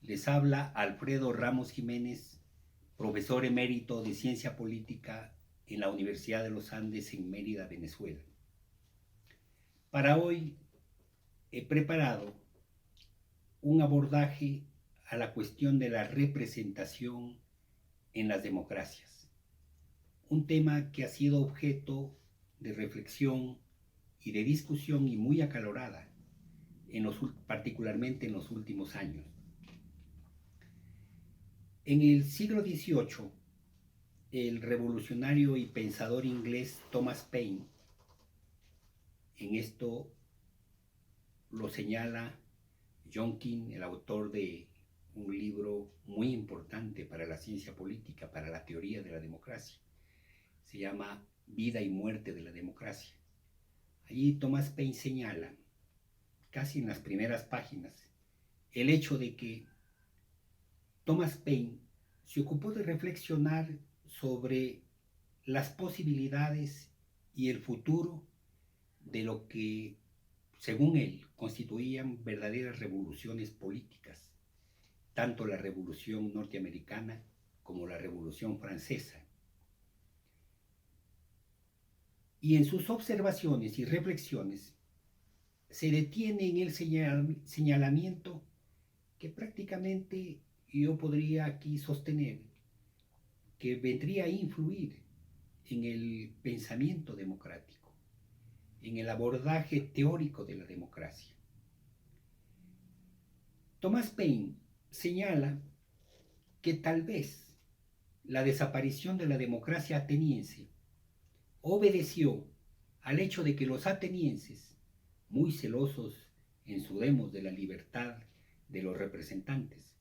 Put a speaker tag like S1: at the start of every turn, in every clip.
S1: Les habla Alfredo Ramos Jiménez, profesor emérito de Ciencia Política en la Universidad de los Andes en Mérida, Venezuela. Para hoy he preparado un abordaje a la cuestión de la representación en las democracias, un tema que ha sido objeto de reflexión y de discusión y muy acalorada, particularmente en los últimos años. En el siglo XVIII, el revolucionario y pensador inglés Thomas Paine, en esto lo señala John King, el autor de un libro muy importante para la ciencia política, para la teoría de la democracia. Se llama Vida y muerte de la democracia. Allí Thomas Paine señala, casi en las primeras páginas, el hecho de que Thomas Paine se ocupó de reflexionar sobre las posibilidades y el futuro de lo que, según él, constituían verdaderas revoluciones políticas, tanto la Revolución norteamericana como la Revolución francesa. Y en sus observaciones y reflexiones se detiene en el señalamiento que prácticamente yo podría aquí sostener que vendría a influir en el pensamiento democrático, en el abordaje teórico de la democracia. Thomas Paine señala que tal vez la desaparición de la democracia ateniense obedeció al hecho de que los atenienses, muy celosos en su demos de la libertad de los representantes,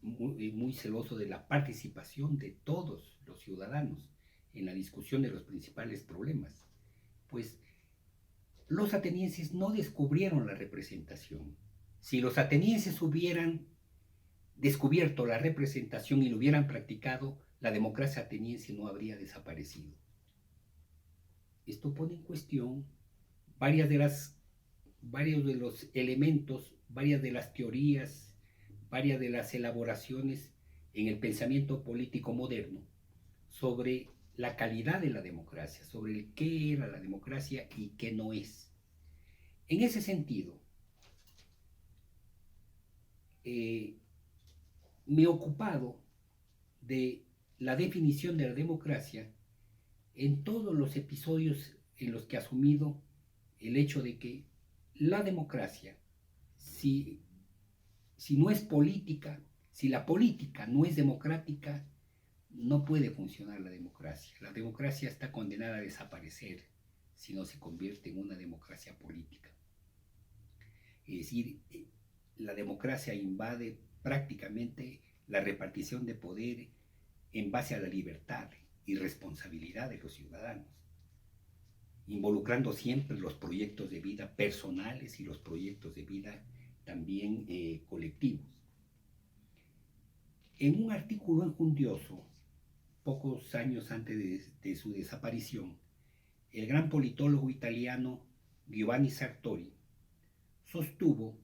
S1: muy celoso de la participación de todos los ciudadanos en la discusión de los principales problemas, pues los atenienses no descubrieron la representación. Si los atenienses hubieran descubierto la representación y lo hubieran practicado, la democracia ateniense no habría desaparecido. Esto pone en cuestión varios de los elementos, varias de las teorías, varias de las elaboraciones en el pensamiento político moderno sobre la calidad de la democracia, sobre el qué era la democracia y qué no es. En ese sentido, me he ocupado de la definición de la democracia en todos los episodios en los que he asumido el hecho de que la democracia, si no es política, si la política no es democrática, no puede funcionar la democracia. La democracia está condenada a desaparecer si no se convierte en una democracia política. Es decir, la democracia invade prácticamente la repartición de poder en base a la libertad y responsabilidad de los ciudadanos, involucrando siempre los proyectos de vida personales y los proyectos de vida también colectivos. En un artículo enjundioso, pocos años antes de su desaparición, el gran politólogo italiano Giovanni Sartori sostuvo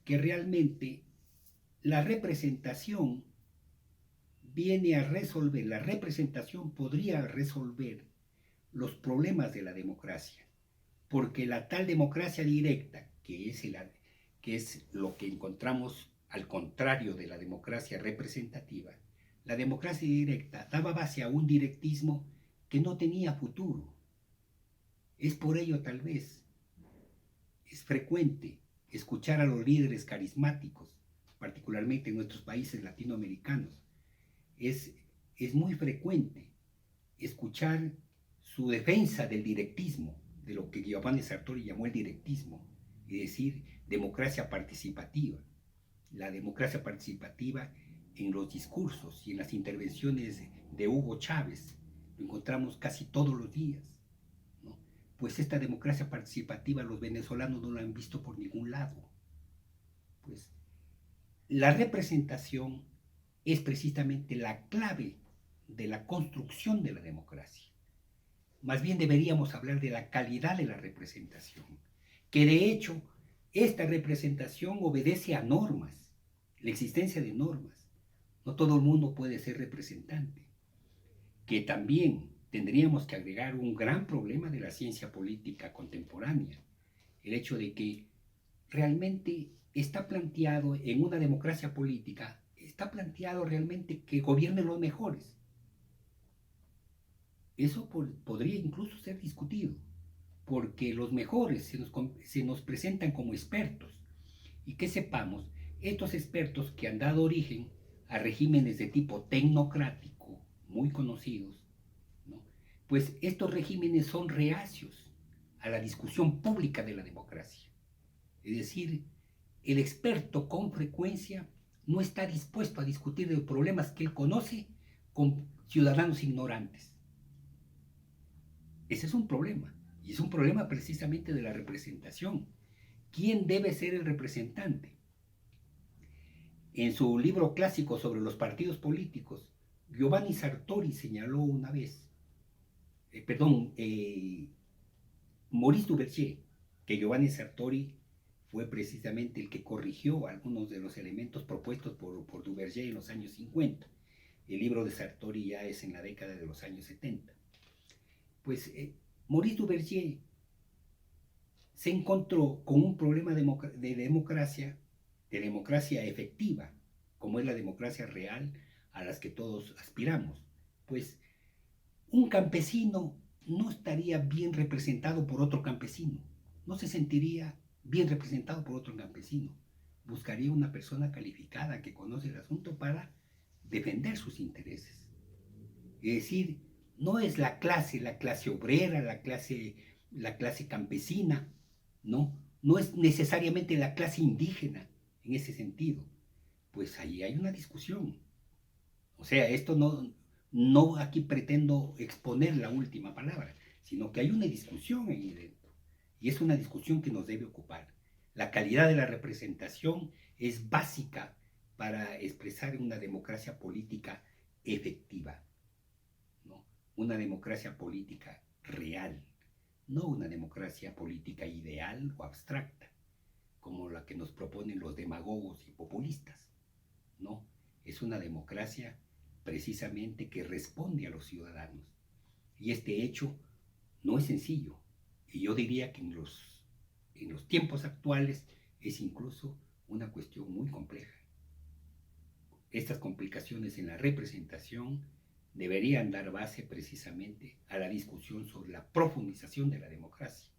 S1: que realmente la representación la representación podría resolver los problemas de la democracia, porque la tal democracia directa, que es lo que encontramos al contrario de la democracia representativa, la democracia directa daba base a un directismo que no tenía futuro. Es por ello tal vez es frecuente escuchar a los líderes carismáticos, particularmente en nuestros países latinoamericanos. Es muy frecuente escuchar su defensa del directismo, de lo que Giovanni Sartori llamó el directismo, es decir, democracia participativa. La democracia participativa en los discursos y en las intervenciones de Hugo Chávez lo encontramos casi todos los días, ¿no? Pues esta democracia participativa los venezolanos no la han visto por ningún lado. Pues la representación es precisamente la clave de la construcción de la democracia. Más bien deberíamos hablar de la calidad de la representación, que de hecho esta representación obedece a normas. la existencia de normas. No todo el mundo puede ser representante. Que también tendríamos que agregar un gran problema de la ciencia política contemporánea, el hecho de que realmente está planteado en una democracia política, está planteado realmente que gobiernen los mejores. Eso podría incluso ser discutido, porque los mejores se nos presentan como expertos, y que sepamos, estos expertos que han dado origen a regímenes de tipo tecnocrático, muy conocidos, ¿no? Pues estos regímenes son reacios a la discusión pública de la democracia. Es decir, el experto con frecuencia no está dispuesto a discutir de problemas que él conoce con ciudadanos ignorantes. Ese es un problema, y es un problema precisamente de la representación. ¿Quién debe ser el representante? En su libro clásico sobre los partidos políticos, Giovanni Sartori señaló una vez, Maurice Duverger, que Giovanni Sartori fue precisamente el que corrigió algunos de los elementos propuestos por Duverger en los años 50. El libro de Sartori ya es en la década de los años 70. Pues Maurice Duverger se encontró con un problema de democracia efectiva, como es la democracia real a las que todos aspiramos. Pues un campesino no estaría bien representado por otro campesino, no se sentiría bien representado por otro campesino. Buscaría una persona calificada que conoce el asunto para defender sus intereses. Es decir, no es la clase obrera, la clase campesina, no es necesariamente la clase indígena en ese sentido. Pues ahí hay una discusión. O sea, esto no aquí pretendo exponer la última palabra, sino que hay una discusión ahí dentro. Y es una discusión que nos debe ocupar. La calidad de la representación es básica para expresar una democracia política efectiva, ¿no? Una democracia política real, no una democracia política ideal o abstracta, como la que nos proponen los demagogos y populistas, ¿no? Es una democracia precisamente que responde a los ciudadanos. Y este hecho no es sencillo. Y yo diría que en los tiempos actuales es incluso una cuestión muy compleja. Estas complicaciones en la representación deberían dar base precisamente a la discusión sobre la profundización de la democracia,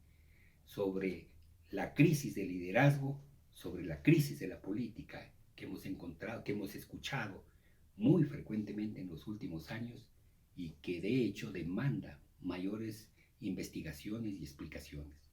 S1: sobre la crisis del liderazgo, sobre la crisis de la política que hemos encontrado, que hemos escuchado muy frecuentemente en los últimos años y que de hecho demanda mayores investigaciones y explicaciones.